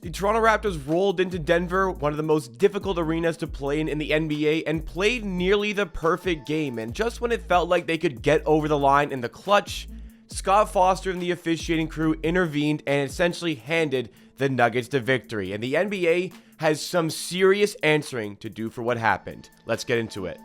The Toronto Raptors rolled into Denver, one of the most difficult arenas to play in the NBA, and played nearly the perfect game. And just when it felt like they could get over the line in the clutch, Scott Foster and the officiating crew intervened and essentially handed the Nuggets the victory. And the NBA has some serious answering to do for what happened. Let's get into it.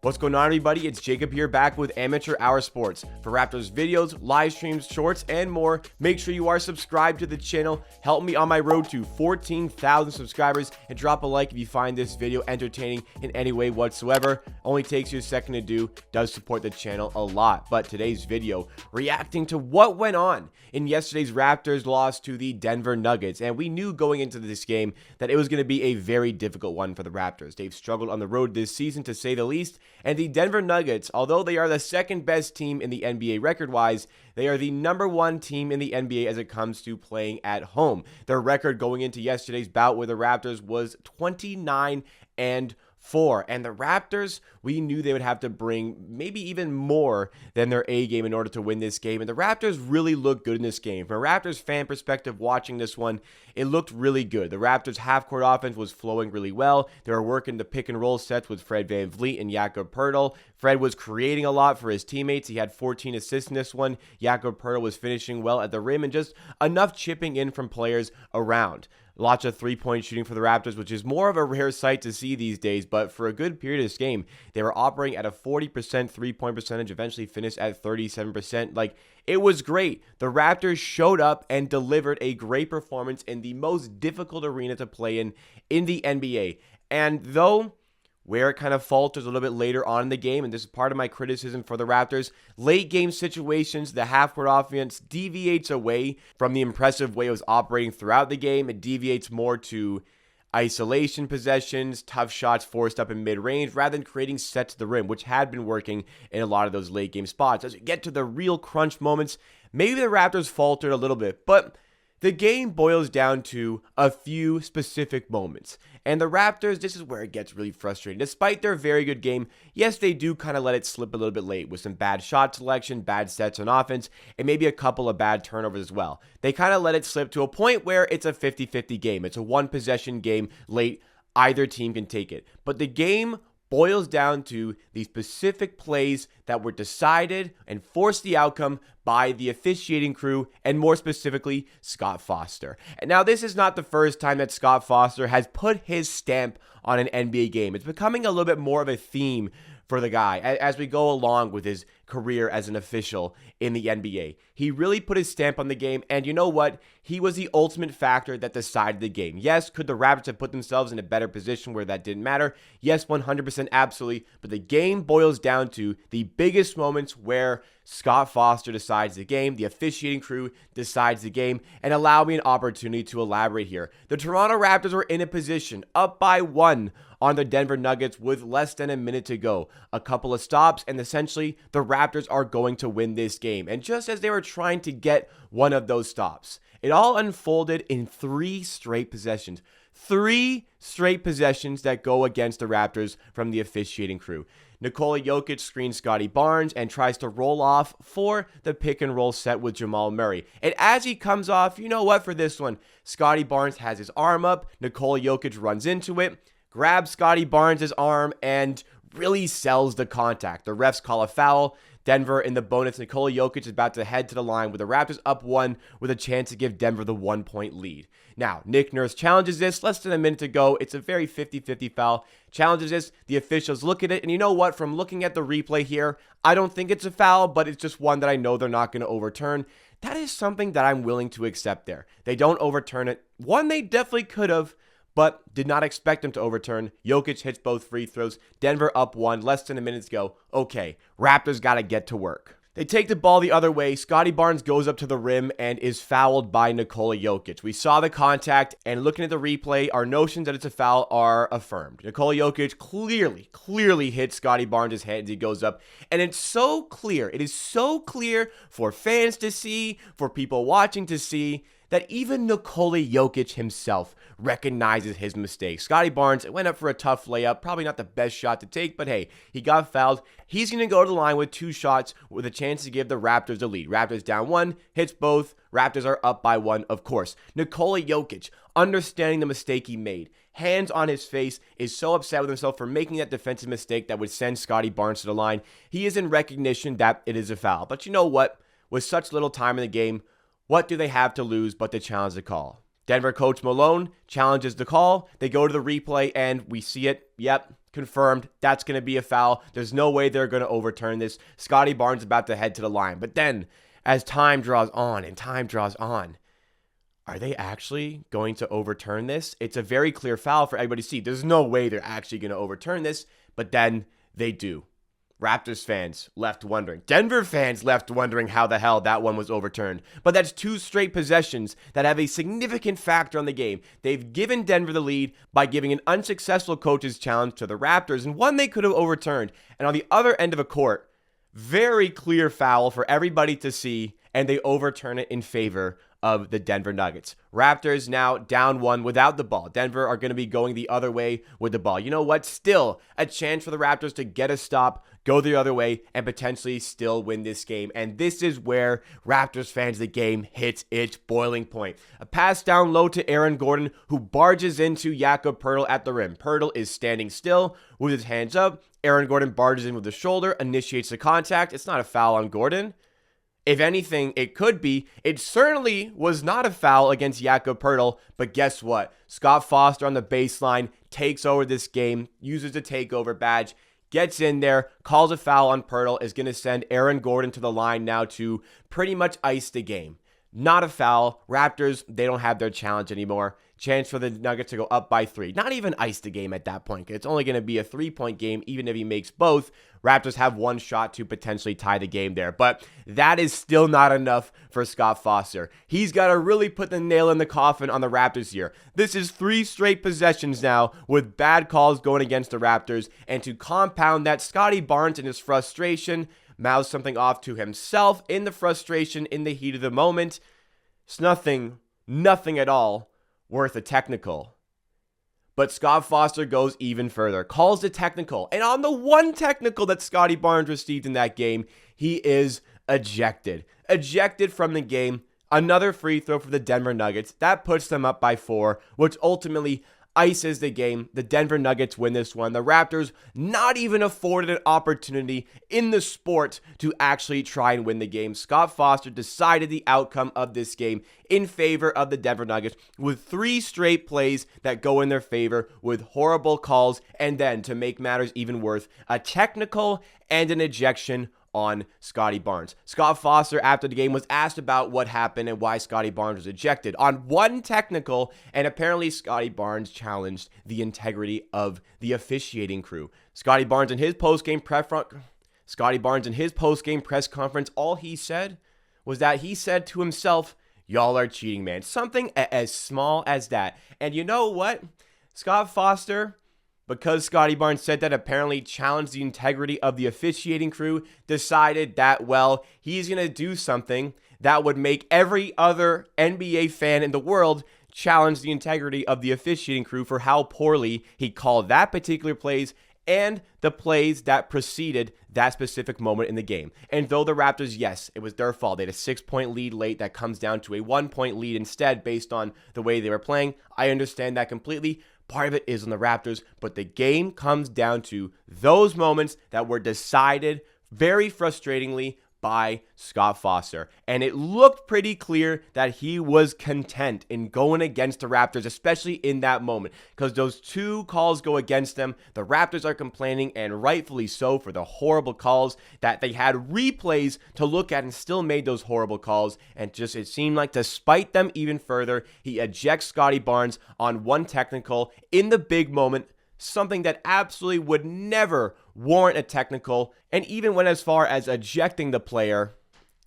What's going on, everybody? It's Jacob here, back with Amateur Hour Sports. For Raptors videos, live streams, shorts, and more, make sure you are subscribed to the channel. Help me on my road to 14,000 subscribers, and drop a like if you find this video entertaining in any way whatsoever. Only takes you a second to do, does support the channel a lot. But today's video, reacting to what went on in yesterday's Raptors loss to the Denver Nuggets. And we knew going into this game that it was going to be a very difficult one for the Raptors. They've struggled on the road this season, to say the least. And the Denver Nuggets, although they are the second best team in the NBA record-wise, they are the number one team in the NBA as it comes to playing at home. Their record going into yesterday's bout with the Raptors was 29-4. And the Raptors, we knew they would have to bring maybe even more than their A game in order to win this game. And the Raptors really looked good in this game. From a Raptors fan perspective watching this one, it looked really good. The Raptors half-court offense was flowing really well. They were working the pick-and-roll sets with Fred VanVleet and Jakob Poeltl. Fred was creating a lot for his teammates. He had 14 assists in this one. Jakob Poeltl was finishing well at the rim and just enough chipping in from players around. Lots of three-point shooting for the Raptors, which is more of a rare sight to see these days, but for a good period of this game, they were operating at a 40% three-point percentage, eventually finished at 37%. Like, it was great. The Raptors showed up and delivered a great performance in the most difficult arena to play in the NBA. And though where it kind of falters a little bit later on in the game, and this is part of my criticism for the Raptors, late game situations, the half-court offense deviates away from the impressive way it was operating throughout the game. It deviates more to isolation possessions, tough shots forced up in mid-range, rather than creating sets to the rim, which had been working in a lot of those late game spots. As we get to the real crunch moments, maybe the Raptors faltered a little bit, but the game boils down to a few specific moments. And the Raptors, this is where it gets really frustrating. Despite their very good game, yes, they do kind of let it slip a little bit late with some bad shot selection, bad sets on offense, and maybe a couple of bad turnovers as well. They kind of let it slip to a point where it's a 50-50 game. It's a one-possession game late. Either team can take it. But the game boils down to the specific plays that were decided and forced the outcome by the officiating crew, and more specifically, Scott Foster. And now, this is not the first time that Scott Foster has put his stamp on an NBA game. It's becoming a little bit more of a theme for the guy as we go along with his career as an official in the NBA. He really put his stamp on the game, and you know what? He was the ultimate factor that decided the game. Yes, could the Raptors have put themselves in a better position where that didn't matter? Yes, 100% absolutely, but the game boils down to the biggest moments where Scott Foster decides the game, the officiating crew decides the game, and allow me an opportunity to elaborate here. The Toronto Raptors were in a position up by 1 on the Denver Nuggets with less than a minute to go. A couple of stops, and essentially the Raptors are going to win this game. And just as they were trying to get one of those stops, it all unfolded in 3 straight possessions. 3 straight possessions that go against the Raptors from the officiating crew. Nikola Jokic screens Scottie Barnes and tries to roll off for the pick and roll set with Jamal Murray. And as he comes off, you know what, for this one, Scottie Barnes has his arm up, Nikola Jokic runs into it, grabs Scottie Barnes' arm, and really sells the contact. The refs call a foul. Denver in the bonus. Nikola Jokic is about to head to the line with the Raptors up 1 with a chance to give Denver the 1-point lead. Now, Nick Nurse challenges this. Less than a minute to go. It's a very 50-50 foul. Challenges this. The officials look at it. And you know what? From looking at the replay here, I don't think it's a foul, but it's just one that I know they're not going to overturn. That is something that I'm willing to accept there. They don't overturn it. One they definitely could have, but did not expect him to overturn. Jokic hits both free throws. Denver up 1, less than a minute to go. Okay, Raptors got to get to work. They take the ball the other way. Scottie Barnes goes up to the rim and is fouled by Nikola Jokic. We saw the contact, and looking at the replay, our notions that it's a foul are affirmed. Nikola Jokic clearly hits Scottie Barnes' head as he goes up, and it's so clear. It is so clear for fans to see, for people watching to see, that even Nikola Jokic himself recognizes his mistake. Scottie Barnes went up for a tough layup, probably not the best shot to take, but hey, he got fouled. He's going to go to the line with 2 shots with a chance to give the Raptors the lead. Raptors down 1, hits both. Raptors are up by 1, of course. Nikola Jokic, understanding the mistake he made, hands on his face, is so upset with himself for making that defensive mistake that would send Scottie Barnes to the line. He is in recognition that it is a foul. But you know what? With such little time in the game, what do they have to lose but to challenge the call? Denver coach Malone challenges the call. They go to the replay and we see it. Yep, confirmed. That's going to be a foul. There's no way they're going to overturn this. Scottie Barnes about to head to the line. But then, as time draws on and time draws on, are they actually going to overturn this? It's a very clear foul for everybody to see. There's no way they're actually going to overturn this, but then they do. Raptors fans left wondering. Denver fans left wondering how the hell that one was overturned. But that's 2 straight possessions that have a significant factor on the game. They've given Denver the lead by giving an unsuccessful coach's challenge to the Raptors, and one they could have overturned. And on the other end of a court, very clear foul for everybody to see, and they overturn it in favor of the Denver Nuggets. Raptors now down 1 without the ball. Denver are going to be going the other way with the ball. You know what? Still a chance for the Raptors to get a stop, go the other way, and potentially still win this game. And this is where Raptors fans, the game hits its boiling point. A pass down low to Aaron Gordon, who barges into Jakob Poeltl at the rim. Poeltl is standing still with his hands up. Aaron Gordon barges in with the shoulder, initiates the contact. It's not a foul on Gordon. If anything, it could be. It certainly was not a foul against Jakob Poeltl, but guess what? Scott Foster on the baseline takes over this game, uses the takeover badge, gets in there, calls a foul on Poeltl, is going to send Aaron Gordon to the line now to pretty much ice the game. Not a foul. Raptors, they don't have their challenge anymore. Chance for the Nuggets to go up by 3. Not even ice the game at that point. It's only going to be a 3-point game, even if he makes both. Raptors have 1 shot to potentially tie the game there. But that is still not enough for Scott Foster. He's got to really put the nail in the coffin on the Raptors here. This is 3 straight possessions now with bad calls going against the Raptors. And to compound that, Scottie Barnes in his frustration mouths something off to himself in the frustration, in the heat of the moment. It's nothing at all worth a technical. But Scott Foster goes even further, calls the technical, and on the one technical that Scottie Barnes received in that game, he is ejected. Ejected from the game. Another free throw for the Denver Nuggets. That puts them up by 4, which ultimately ices the game. The Denver Nuggets win this one. The Raptors not even afforded an opportunity in the sport to actually try and win the game. Scott Foster decided the outcome of this game in favor of the Denver Nuggets with 3 straight plays that go in their favor with horrible calls, and then to make matters even worse, a technical and an ejection on Scottie Barnes. Scott Foster, after the game, was asked about what happened and why Scottie Barnes was ejected on one technical, and apparently Scottie Barnes challenged the integrity of the officiating crew. Scottie Barnes in his post-game press conference, all he said was that he said to himself, "Y'all are cheating, man." Something as small as that. And you know what? Scott Foster, because Scottie Barnes said that, apparently challenged the integrity of the officiating crew, decided that, well, he's going to do something that would make every other NBA fan in the world challenge the integrity of the officiating crew for how poorly he called that particular plays and the plays that preceded that specific moment in the game. And though the Raptors, yes, it was their fault. They had a 6-point lead late that comes down to a 1-point lead instead based on the way they were playing. I understand that completely. Part of it is on the Raptors, but the game comes down to those moments that were decided very frustratingly by Scott Foster. And it looked pretty clear that he was content in going against the Raptors, especially in that moment, because those 2 calls go against them. The Raptors are complaining, and rightfully so, for the horrible calls that they had replays to look at and still made those horrible calls. And just, it seemed like to spite them even further, he ejects Scottie Barnes on one technical in the big moment, something that absolutely would never warrant a technical, and even went as far as ejecting the player.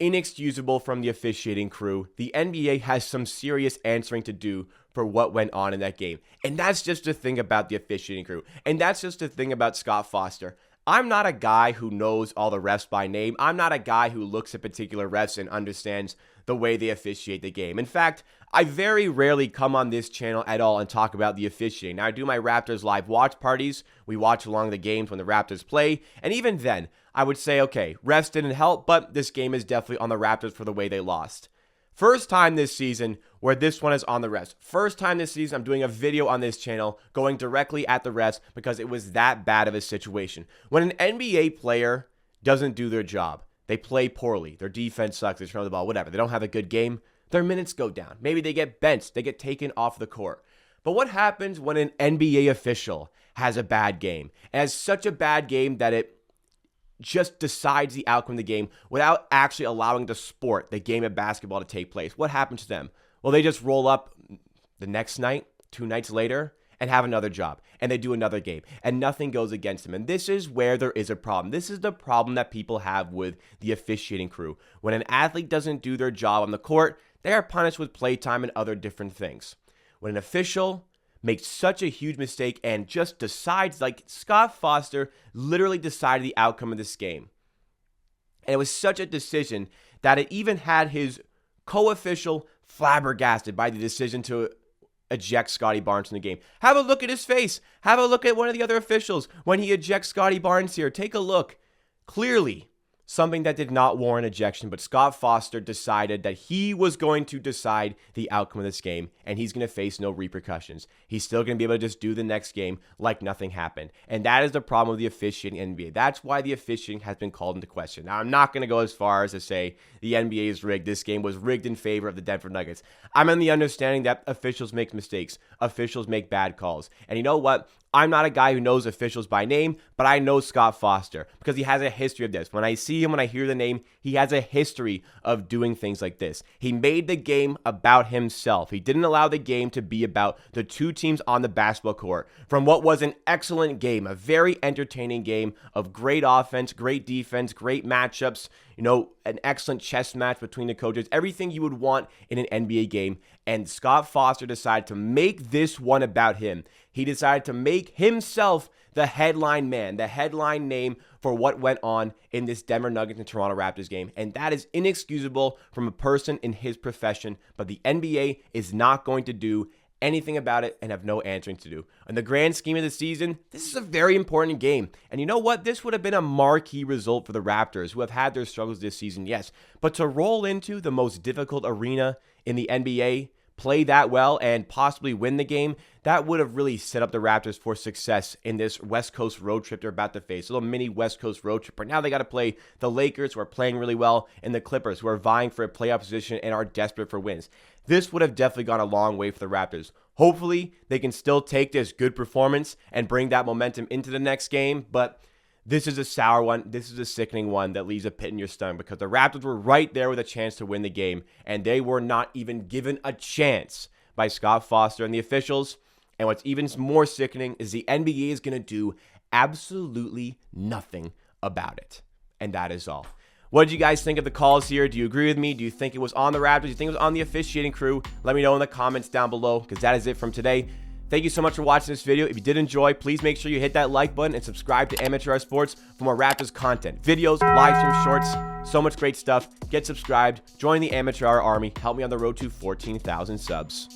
Inexcusable from the officiating crew. The NBA has some serious answering to do for what went on in that game. And that's just the thing about the officiating crew. And that's just the thing about Scott Foster. I'm not a guy who knows all the refs by name. I'm not a guy who looks at particular refs and understands the way they officiate the game. In fact, I very rarely come on this channel at all and talk about the officiating. Now, I do my Raptors live watch parties. We watch along the games when the Raptors play. And even then, I would say, okay, refs didn't help, but this game is definitely on the Raptors for the way they lost. First time this season where this one is on the refs. First time this season I'm doing a video on this channel going directly at the refs because it was that bad of a situation. When an NBA player doesn't do their job, they play poorly, their defense sucks, they throw the ball, whatever, they don't have a good game, their minutes go down. Maybe they get benched, they get taken off the court. But what happens when an NBA official has a bad game? It has such a bad game that it just decides the outcome of the game without actually allowing the sport, the game of basketball, to take place. What happens to them? Well, they just roll up the next night, 2 nights later, and have another job, and they do another game, and nothing goes against them. And this is where there is a problem. This is the problem that people have with the officiating crew. When an athlete doesn't do their job on the court, they are punished with playtime and other different things. When an official makes such a huge mistake and just decides, like Scott Foster literally decided the outcome of this game. And it was such a decision that it even had his co-official flabbergasted by the decision to eject Scottie Barnes from the game. Have a look at his face. Have a look at one of the other officials when he ejects Scottie Barnes here. Take a look. Clearly, something that did not warrant ejection, but Scott Foster decided that he was going to decide the outcome of this game, and he's going to face no repercussions. He's still going to be able to just do the next game like nothing happened. And that is the problem with the officiating in the NBA. That's why the officiating has been called into question. Now, I'm not going to go as far as to say the NBA is rigged. This game was rigged in favor of the Denver Nuggets. I'm in the understanding that officials make mistakes. Officials make bad calls. And you know what? I'm not a guy who knows officials by name, but I know Scott Foster because he has a history of this. When I see him, when I hear the name, he has a history of doing things like this. He made the game about himself. He didn't allow the game to be about the two teams on the basketball court. From what was an excellent game, a very entertaining game of great offense, great defense, great matchups, an excellent chess match between the coaches, everything you would want in an NBA game. And Scott Foster decided to make this one about him. He decided to make himself the headline man, the headline name for what went on in this Denver Nuggets and Toronto Raptors game. And that is inexcusable from a person in his profession. But the NBA is not going to do anything about it and have no answering to do. In the grand scheme of the season, this is a very important game. And you know what? This would have been a marquee result for the Raptors, who have had their struggles this season, yes. But to roll into the most difficult arena in the NBA, play that well, and possibly win the game, that would have really set up the Raptors for success in this West Coast road trip they're about to face. A little mini West Coast road trip. But now they got to play the Lakers, who are playing really well, and the Clippers, who are vying for a playoff position and are desperate for wins. This would have definitely gone a long way for the Raptors. Hopefully, they can still take this good performance and bring that momentum into the next game, but this is a sour one. This is a sickening one that leaves a pit in your stomach because the Raptors were right there with a chance to win the game, and they were not even given a chance by Scott Foster and the officials. And what's even more sickening is the NBA is going to do absolutely nothing about it. And that is all. What did you guys think of the calls here? Do you agree with me? Do you think it was on the Raptors? Do you think it was on the officiating crew? Let me know in the comments down below, because that is it from today. Thank you so much for watching this video. If you did enjoy, please make sure you hit that like button and subscribe to Amateur Hour Sports for more Raptors content. Videos, live stream shorts, so much great stuff. Get subscribed, join the Amateur Hour Army, help me on the road to 14,000 subs.